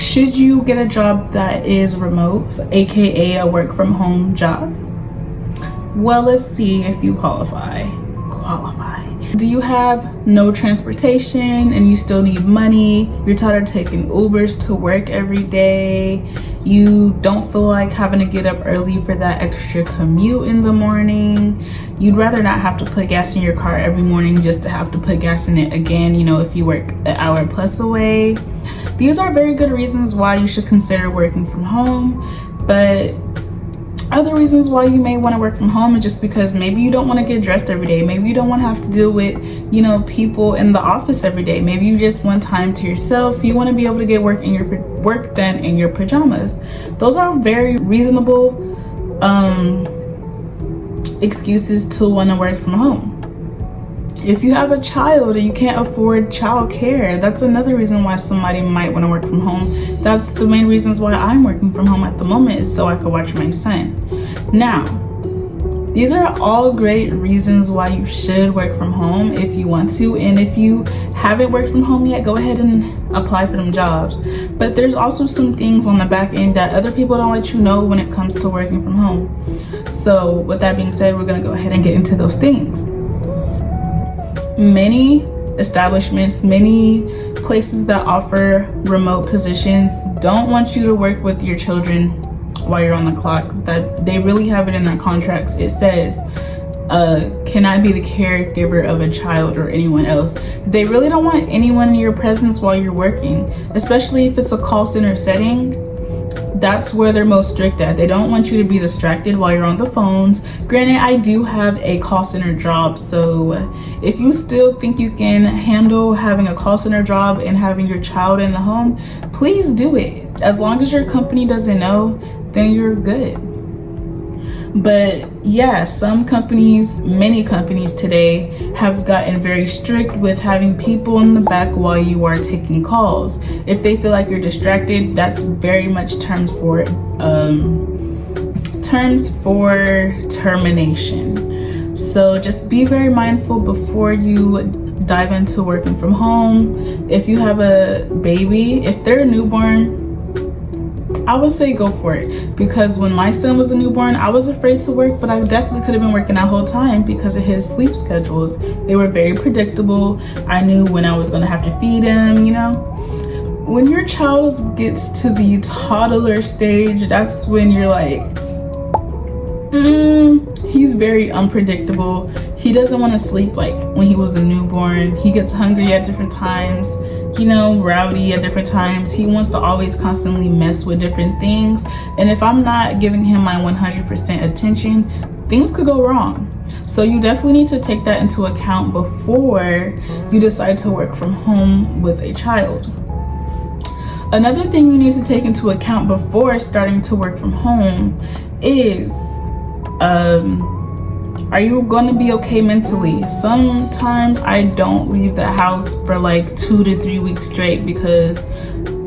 should you get a job that is remote, aka a work from home job? Well, let's see if you qualify. Do you have no transportation and you still need money? You're tired of taking Ubers to work every day. You don't feel like having to get up early for that extra commute in the morning. You'd rather not have to put gas in your car every morning just to have to put gas in it again, you know, if you work an hour plus away. These are very good reasons why you should consider working from home. But other reasons why you may want to work from home is just because maybe you don't want to get dressed every day. Maybe you don't want to have to deal with, you know, people in the office every day. Maybe you just want time to yourself. You want to be able to get work done in your pajamas. Those are very reasonable excuses to want to work from home. If you have a child and you can't afford child care, that's another reason why somebody might want to work from home. That's the main reasons why I'm working from home at the moment, is so I could watch my son. Now, these are all great reasons why you should work from home if you want to. And if you haven't worked from home yet, go ahead and apply for them jobs. But there's also some things on the back end that other people don't let you know when it comes to working from home. So with that being said, we're going to go ahead and get into those things. Many establishments, many places that offer remote positions don't want you to work with your children while you're on the clock. That they really have it in their contracts. It says, can I be the caregiver of a child or anyone else? They really don't want anyone in your presence while you're working, especially if it's a call center setting. That's where they're most strict at. They don't want you to be distracted while you're on the phones. Granted, I do have a call center job, so if you still think you can handle having a call center job and having your child in the home, please do it. As long as your company doesn't know, then you're good. But yeah, some companies, many companies today have gotten very strict with having people in the back while you are taking calls. If they feel like you're distracted, that's very much terms for termination. So just be very mindful before you dive into working from home. If you have a baby, if they're a newborn, I would say go for it, because when my son was a newborn, I was afraid to work, but I definitely could have been working that whole time because of his sleep schedules. They were very predictable. I knew when I was going to have to feed him, you know. When your child gets to the toddler stage, that's when you're like, he's very unpredictable. He doesn't want to sleep like when he was a newborn. He gets hungry at different times, you know, rowdy at different times. He wants to always constantly mess with different things. And if I'm not giving him my 100% attention, things could go wrong. So you definitely need to take that into account before you decide to work from home with a child. Another thing you need to take into account before starting to work from home is, are you going to be okay mentally? Sometimes I don't leave the house for like 2 to 3 weeks straight because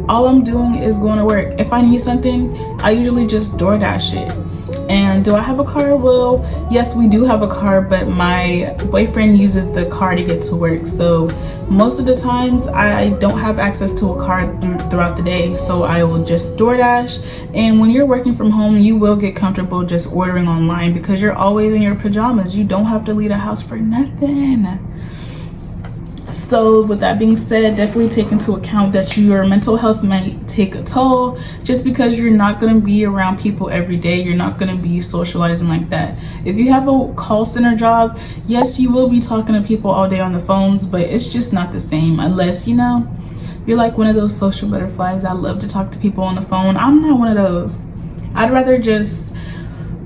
all I'm doing is going to work. If I need something, I usually just DoorDash it. And do I have a car? Well, yes, we do have a car, but my boyfriend uses the car to get to work. So most of the times I don't have access to a car throughout the day. So I will just DoorDash. And when you're working from home, you will get comfortable just ordering online because you're always in your pajamas. You don't have to leave the house for nothing. So with that being said, definitely take into account that your mental health might take a toll just because you're not going to be around people every day. You're not going to be socializing like that. If you have a call center job, yes, you will be talking to people all day on the phones, but it's just not the same unless, you know, you're like one of those social butterflies. I love to talk to people on the phone. I'm not one of those. I'd rather just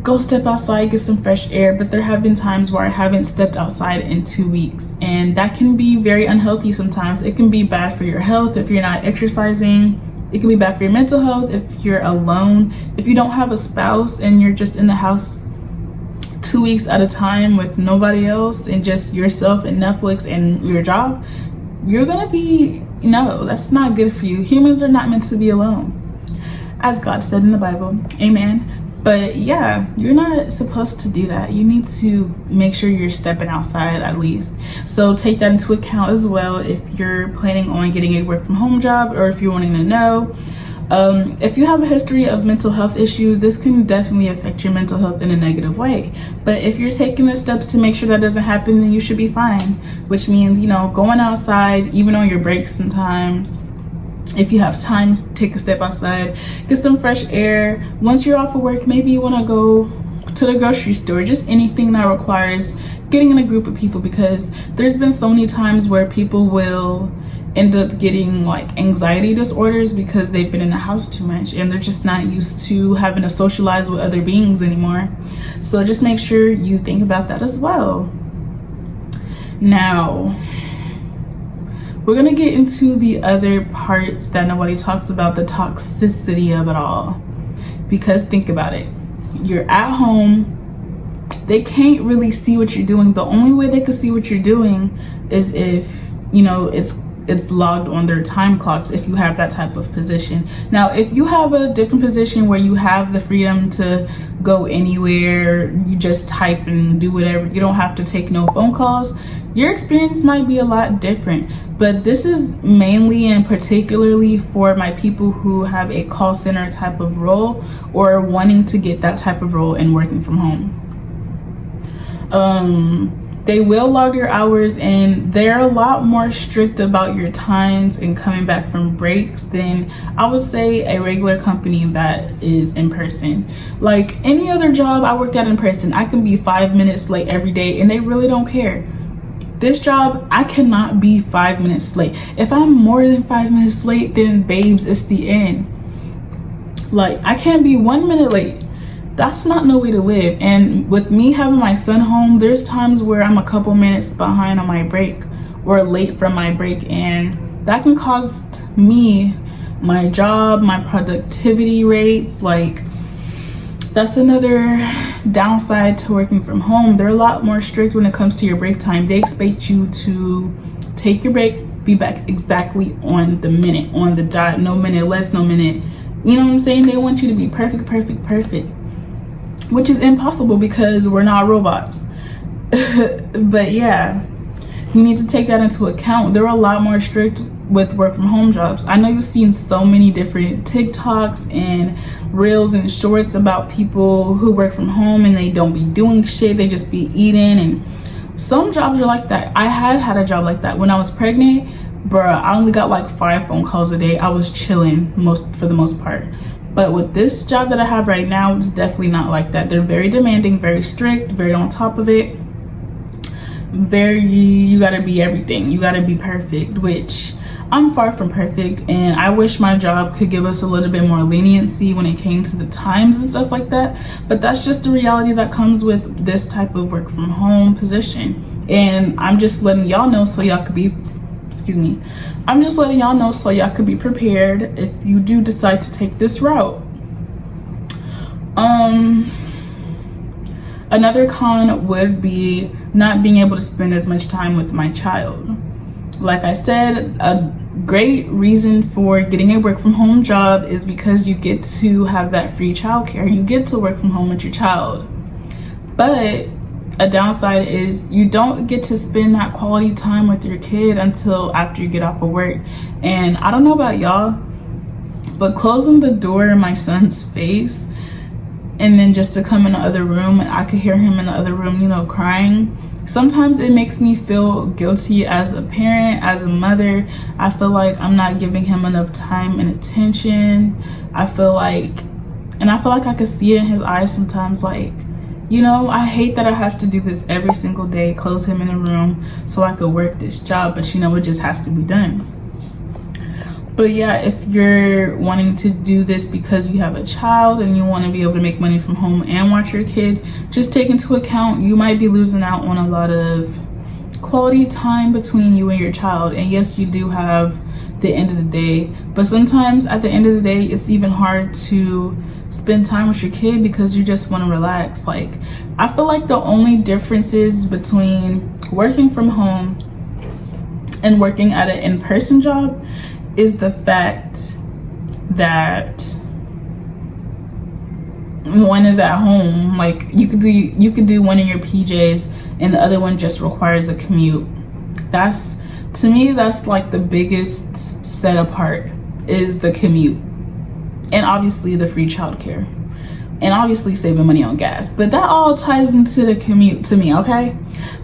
go step outside, get some fresh air. But there have been times where I haven't stepped outside in 2 weeks, and that can be very unhealthy sometimes. It can be bad for your health if you're not exercising. It can be bad for your mental health if you're alone. If you don't have a spouse and you're just in the house 2 weeks at a time with nobody else and just yourself and Netflix and your job, you're gonna be, no, that's not good for you. Humans are not meant to be alone, as God said in the Bible. Amen. But yeah, you're not supposed to do that. You need to make sure you're stepping outside at least. So take that into account as well if you're planning on getting a work from home job, or if you're wanting to know. If you have a history of mental health issues, this can definitely affect your mental health in a negative way. But if you're taking the steps to make sure that doesn't happen, then you should be fine. Which means, you know, going outside, even on your breaks sometimes. If you have time, take a step outside, get some fresh air. Once you're off of work, maybe you want to go to the grocery store, just anything that requires getting in a group of people, because there's been so many times where people will end up getting like anxiety disorders because they've been in the house too much and they're just not used to having to socialize with other beings anymore. So just make sure you think about that as well. Now, we're gonna get into the other parts that nobody talks about, the toxicity of it all. Because think about it, you're at home, they can't really see what you're doing. The only way they can see what you're doing is if, you know, it's logged on their time clocks, if you have that type of position. Now, if you have a different position where you have the freedom to go anywhere, you just type and do whatever, you don't have to take no phone calls, your experience might be a lot different. But this is mainly and particularly for my people who have a call center type of role or wanting to get that type of role and working from home. They will log your hours, and they're a lot more strict about your times and coming back from breaks than I would say a regular company that is in person. Like any other job I worked at in person, I can be 5 minutes late every day and they really don't care. This job, I cannot be 5 minutes late. If I'm more than 5 minutes late, then babes, it's the end. Like, I can't be 1 minute late. That's not no way to live. And with me having my son home, there's times where I'm a couple minutes behind on my break or late from my break, and that can cost me my job, my productivity rates. Like, that's another downside to working from home. They're a lot more strict when it comes to your break time. They expect you to take your break, be back exactly on the minute, on the dot, no minute less, no minute. You know what I'm saying? They want you to be perfect, which is impossible because we're not robots. But yeah, you need to take that into account. They're a lot more strict with work from home jobs. I know you've seen so many different TikToks and reels and shorts about people who work from home and they don't be doing shit, they just be eating. And some jobs are like that. I had a job like that when I was pregnant. Bruh, I only got like 5 phone calls a day. I was chilling for the most part. But with this job that I have right now, it's definitely not like that. They're very demanding, very strict, very on top of it. You gotta be everything. You gotta be perfect, which I'm far from perfect. And I wish my job could give us a little bit more leniency when it came to the times and stuff like that. But that's just the reality that comes with this type of work from home position. And I'm just letting y'all know so y'all could be, I'm just letting y'all know so y'all could be prepared if you do decide to take this route. Another con would be not being able to spend as much time with my child. Like I said, a great reason for getting a work from home job is because you get to have that free childcare. You get to work from home with your child. But a downside is you don't get to spend that quality time with your kid until after you get off of work. And I don't know about y'all, but closing the door in my son's face and then just to come in the other room and I could hear him in the other room, you know, crying, sometimes it makes me feel guilty as a parent, as a mother. I feel like I'm not giving him enough time and attention. I feel like I could see it in his eyes sometimes, like, you know, I hate that I have to do this every single day, close him in a room so I could work this job, but you know, it just has to be done. But yeah, if you're wanting to do this because you have a child and you want to be able to make money from home and watch your kid, just take into account you might be losing out on a lot of quality time between you and your child. And yes, you do have the end of the day, but sometimes at the end of the day, it's even hard to spend time with your kid because you just want to relax. Like, I feel like the only differences between working from home and working at an in-person job is the fact that one is at home. Like, you could do one in your PJs and the other one just requires a commute. That's, to me, that's like the biggest set apart is the commute. and obviously the free childcare, and obviously saving money on gas. But that all ties into the commute to me, okay?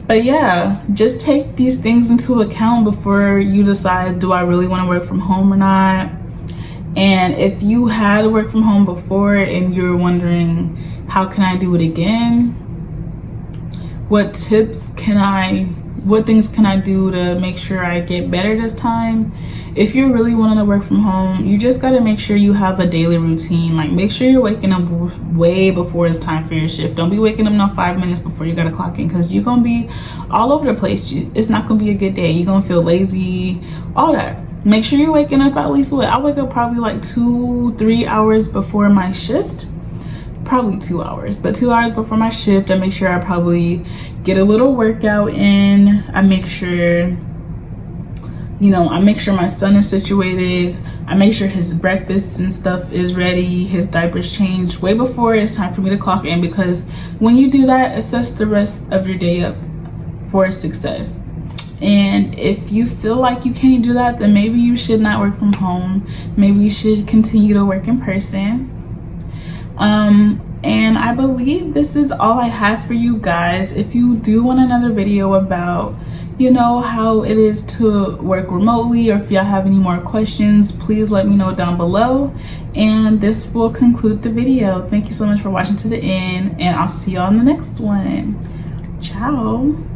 But yeah, just take these things into account before you decide, do I really want to work from home or not? And if you had worked from home before and you're wondering, how can I do it again? What things can I do to make sure I get better this time? If you're really wanting to work from home, you just got to make sure you have a daily routine. Like, make sure you're waking up way before it's time for your shift. Don't be waking up no 5 minutes before you got to clock in, because you're going to be all over the place. It's not going to be a good day. You're going to feel lazy, all that. Make sure you're waking up at least, I wake up probably like 2-3 hours before my shift. Probably 2 hours, but 2 hours before my shift, I make sure I probably get a little workout in. I make sure, I make sure my son is situated. I make sure his breakfast and stuff is ready, his diapers changed way before it's time for me to clock in, because when you do that, it sets the rest of your day up for success. And if you feel like you can't do that, then maybe you should not work from home. Maybe you should continue to work in person. And I believe this is all I have for you guys. If you do want another video about, how it is to work remotely, or if y'all have any more questions, please let me know down below. And this will conclude the video. Thank you so much for watching to the end, and I'll see y'all in the next one. Ciao.